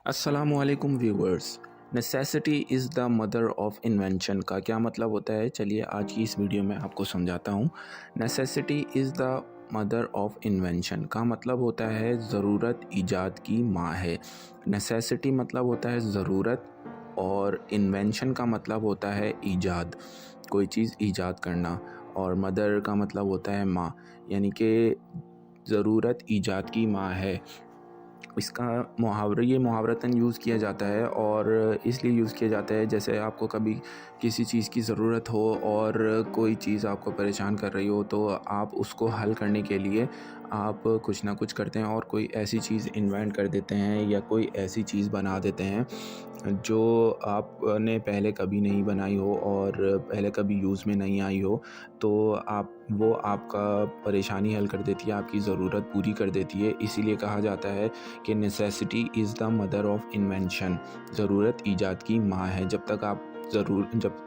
अस्सलामुअलैकुम viewers. Necessity is the mother of invention का क्या मतलब होता है, चलिए आज की इस वीडियो में आपको समझाता हूँ। Necessity is the mother of invention का मतलब होता है ज़रूरत ईजाद की माँ है। नेसेसिटी मतलब होता है ज़रूरत और इन्वेंशन का मतलब होता है ईजाद, कोई चीज़ ईजाद करना। और मदर का मतलब होता है माँ, यानी कि ज़रूरत ईजाद की माँ है। इसका ये मुहावरतन यूज़ किया जाता है और इसलिए यूज़ किया जाता है जैसे आपको कभी किसी चीज़ की ज़रूरत हो और कोई चीज़ आपको परेशान कर रही हो, तो आप उसको हल करने के लिए आप कुछ ना कुछ करते हैं और कोई ऐसी चीज़ इन्वेंट कर देते हैं या कोई ऐसी चीज़ बना देते हैं जो आपने पहले कभी नहीं बनाई हो और पहले कभी यूज़ में नहीं आई हो। तो वो आपका परेशानी हल कर देती है, आपकी ज़रूरत पूरी कर देती है। इसीलिए कहा जाता है कि necessity is the mother of invention, ज़रूरत ईजाद की माँ है। जब तक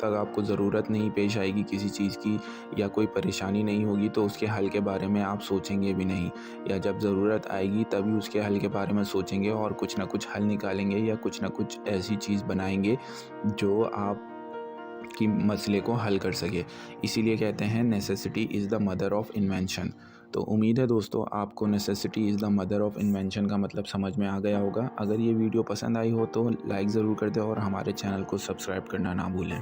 आपको ज़रूरत नहीं पेश आएगी किसी चीज़ की या कोई परेशानी नहीं होगी, तो उसके हल के बारे में आप सोचेंगे भी नहीं, या जब ज़रूरत आएगी तभी उसके हल के बारे में सोचेंगे और कुछ ना कुछ हल निकालेंगे या कुछ ना कुछ ऐसी चीज़ बनाएंगे जो आप कि मसले को हल कर सके। इसीलिए कहते हैं necessity is the mother of invention. तो उम्मीद है दोस्तों आपको necessity is the mother of invention का मतलब समझ में आ गया होगा। अगर ये वीडियो पसंद आई हो तो लाइक ज़रूर कर दें और हमारे चैनल को सब्सक्राइब करना ना भूलें।